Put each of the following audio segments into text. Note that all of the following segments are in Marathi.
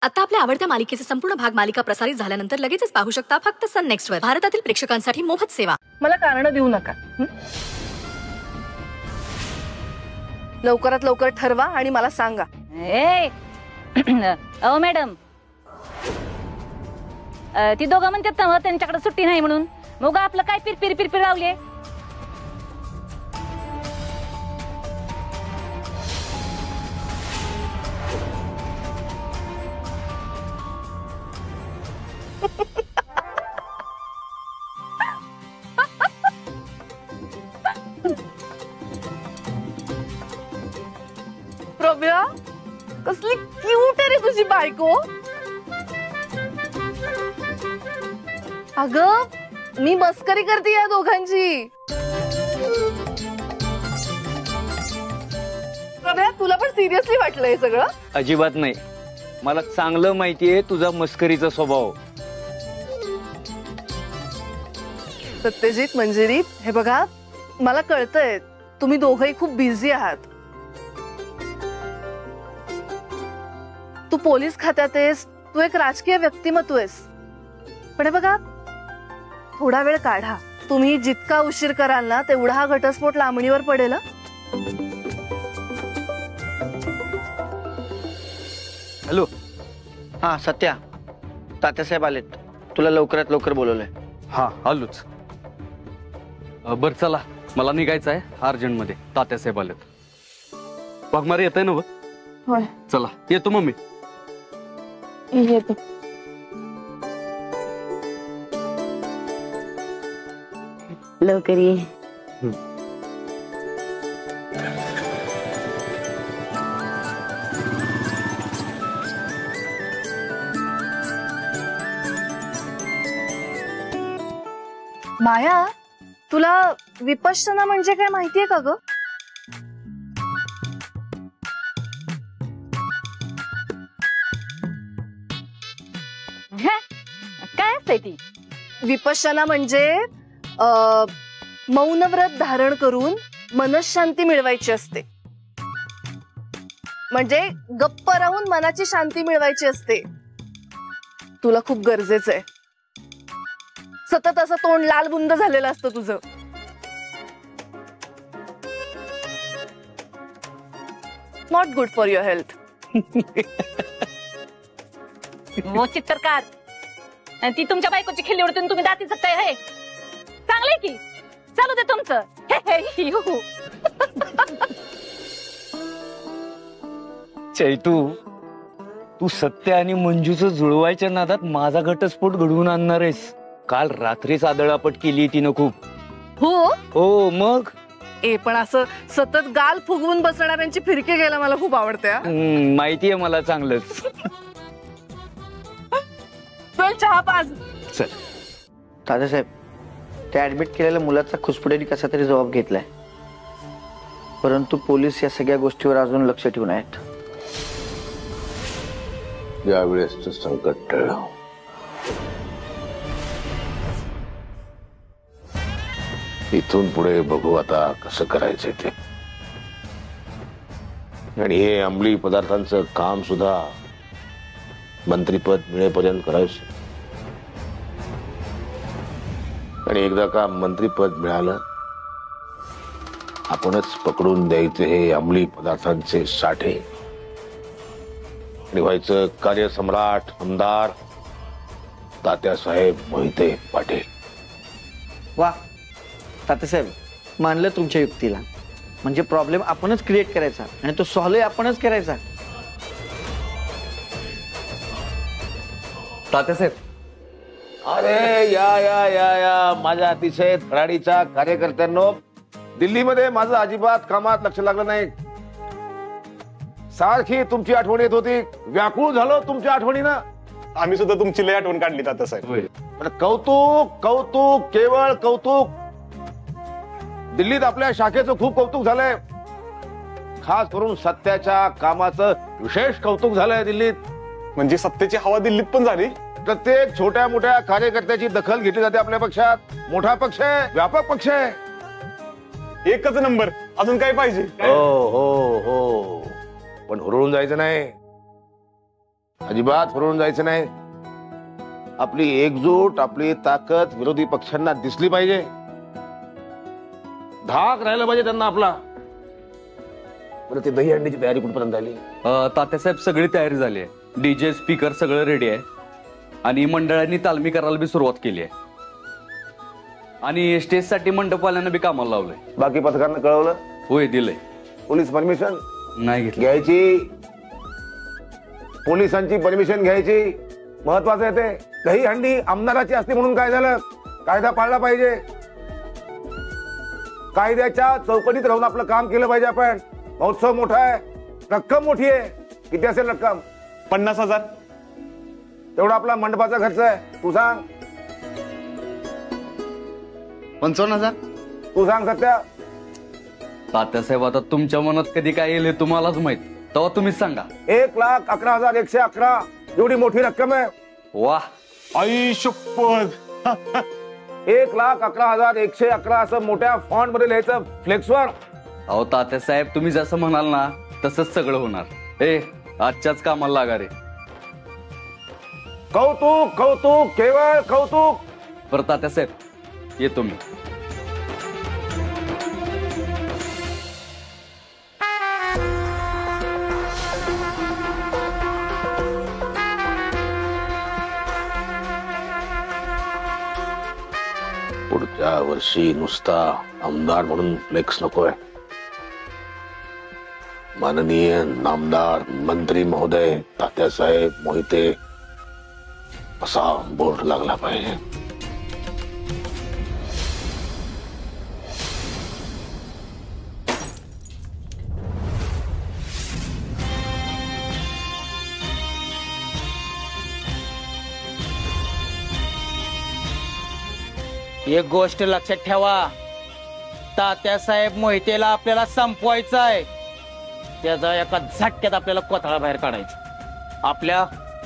आता आपल्या आवडत्या मालिकेचे संपूर्ण भाग मालिका प्रसारित झाल्यानंतर लगेचच पाहू शकता फक्त सन नेक्स्ट वर. भारतातील प्रेक्षकांसाठी मोफत सेवा. मला कारण देऊ नका. लवकरात लवकर ठरवा आणि मला सांगा. अहो मॅडम, ती दोघं म्हणतात ना त्यांच्याकडे सुट्टी नाही म्हणून. मग आपलं काय पिरपिर पिरपिर लावले. प्रव्या, कसली क्यूट आहे रे तुझी बायको. अगं, मी मस्करी करते या दोघांची. प्रव्या, तुला पण सिरियसली वाटलं हे सगळं? अजिबात नाही. मला चांगलं माहितीये तुझा मस्करीचा स्वभाव. सत्यजित, मंजिरी, हे बघा, मला कळतंय तुम्ही दोघंही खूप बिझी आहात. तू पोलीस खात्यात आहेस, तू एक राजकीय व्यक्तिमत्व आहेस. पण हे बघा, थोडा वेळ काढा. तुम्ही जितका उशीर कराल ना तेवढा हा घटस्फोट लांबणीवर पडेल. हॅलो. हा सत्या, तात्यासाहेब आलेत. तुला लवकरात लवकर बोलवलंय. हा आलोच. बर चला, मला निघायचं आहे अर्जंट मध्ये. तात्यासाहेब आलेत. वाघमारे येत आहे ना? होय. चला येतो मम्मी. येतो. लवकर ये. माया, तुला विपश्यना म्हणजे काय माहितीये का ग? काय असतंय ती? विपश्यना म्हणजे मौनव्रत धारण करून मनशांती मिळवायची असते. म्हणजे गप्प राहून मनाची शांती मिळवायची असते. तुला खूप गरजेचं आहे. सतत असं तोंड लाल बुंद झालेलं असतं तुझं. Not good for your health. वो चित्रकार, ती तुमच्या बायकोची खिल्ली उडतून तुम्ही दाती सकताय. हे चांगलंय की, चालू दे तुमचं. चैतू, तू सत्य आणि मंजूचं जुळवायच्या नादात माझा घटस्फोट घडवून आणणार आहेस. काल रात्रीच आदळापट केली तिनं खूप. हो मग. पण असं सतत गाल फुगवून बसणाऱ्यांची फिरकी घ्यायला मला खूप आवडते. माहितीये मला चांगलंच. चहा पाज. चल. दादासाहेब, त्या ऍडमिट केलेल्या मुलाचा खुसपुडेने कसा तरी जबाब घेतलाय, परंतु पोलीस या सगळ्या गोष्टीवर अजून लक्ष ठेवून आहेत. यावेळेसचं संकट टळलं. इथून पुढे बघू आता कसं करायचंय ते. आणि हे अंमली पदार्थांचं काम सुद्धा मंत्रीपद मिळेपर्यंत करायचं. आणि एकदा का मंत्रीपद मिळालं, आपणच पकडून द्यायचे हे अंमली पदार्थांचे साठे आणि व्हायचं कार्यसम्राट आमदार तात्यासाहेब मोहिते पाटील. वा तात्यासाहेब, मानलं तुमच्या युक्तीला. म्हणजे प्रॉब्लेम आपणच क्रिएट करायचा आणि तो सॉल्व्ह आपणच करायचा. तात्यासाहेब, अरे या या या या माझ्या अतिशय धडाडीच्या कार्यकर्त्यांनो, दिल्लीमध्ये माझं अजिबात कामात लक्ष लागलं नाही. सारखी तुमची आठवण येत होती. व्याकुळ झालो तुमच्या आठवणीनं. आम्ही सुद्धा तुमची लय आठवण काढली तात्यासाहेब. कौतुक कौतुक, केवळ कौतुक. दिल्लीत आपल्या शाखेचं खूप कौतुक झालंय. खास करून सत्याच्या कामाचं विशेष कौतुक झालंय दिल्लीत. म्हणजे सत्तेची हवा दिल्लीत पण झाली. प्रत्येक छोट्या मोठ्या कार्यकर्त्याची दखल घेतली जाते आपल्या पक्षात. मोठा पक्ष आहे, व्यापक पक्ष आहे. एकच नंबर. अजून काय पाहिजे? हो हो हो, पण हुरळून जायचं नाही. अजिबात फरवून जायचं नाही. आपली एकजूट, आपली ताकद विरोधी पक्षांना दिसली पाहिजे. धाक राहिला पाहिजे त्यांना आपला. बरं, ते दही अंडीची तयारी कुठपर्यंत आली? तात्यासाहेब सगळी तयारी झाली आहे. डीजे स्पीकर सगळं रेडी आहे आणि मंडळांनी तालमी करायला बी सुरुवात केली आहे आणि स्टेजसाठी मंडपवाल्यांना बी कामाला लावलंय. बाकी पथकांना कळवलं? होय, दिलंय. पोलीस परमिशन नाही घेतली. घ्यायची. पोलिसांची परमिशन घ्यायची. महत्वाचं आहे ते. दही हंडी आमदाराची असते म्हणून काय झालं? कायदा पाळला पाहिजे. कायद्याच्या चौकटीत राहून आपलं काम केलं पाहिजे आपण. महोत्सव मोठा आहे, रक्कम मोठी आहे. किती असेल रक्कम? 50,000. तेवढा आपला मंडपाचा खर्च आहे. तू सांग. 55,000. तू सांग सत्या. तात्यासाहेब, आता तुमच्या मनात कधी काय येईल हे तुम्हालाच माहित. तेव्हा तुम्हीच सांगा. 1,11,111 एवढी मोठी रक्कम आहे. वाह, आई शपथ. 1,11,111 असं मोठ्या फॉन्ट मध्ये लिहायचं फ्लेक्सवर. अहो तात्यासाहेब, तुम्ही जसं म्हणाल ना तसंच सगळं होणार. आजच्याच कामाला लागा रे. कौतुक कौतुक केवळ कौतुक. बरं तात्यासाहेब, येतो मी. पुढच्या वर्षी नुसता आमदार म्हणून फ्लेक्स नकोय. माननीय नामदार मंत्री महोदय तात्यासाहेब मोहिते असा बोर्ड लागला पाहिजे. एक गोष्ट लक्षात ठेवा, तात्यासाहेब मोहितेला आपल्याला संपवायचं आहे. त्याचा एका झटक्यात आपल्याला कोथळा बाहेर काढायचा. आपल्या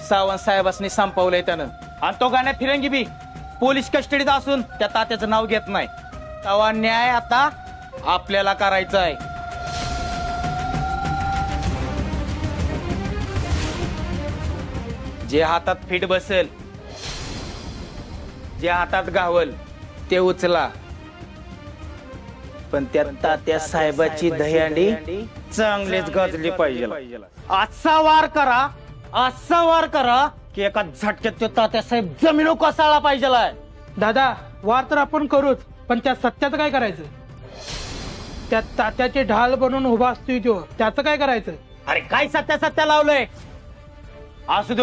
सावंत साहेबांनी संपवलंय त्यानं. आणि तो गाण्यात फिरंगी बी पोलीस कस्टडीत असून त्या तात्याचं नाव घेत नाही. तेव्हा न्याय आता आपल्याला करायचा आहे. जे हातात फिट बसेल, जे हातात गावल ते उचला. पण त्या तात्या साहेबाची दहीहंडी चांगलीच गाजली पाहिजे. असा वार करा, असा वार करा की एका झटक्यात तो तात्या साहेब जमिनो कोसळला पाहिजे. दादा, वार तर आपण करूच, पण त्या सत्याचं काय करायचं? त्या तात्याचे ढाल बनून उभा असतोय तो, त्याचं काय करायचं? अरे काय सत्या सत्या लावलंय? असू दे.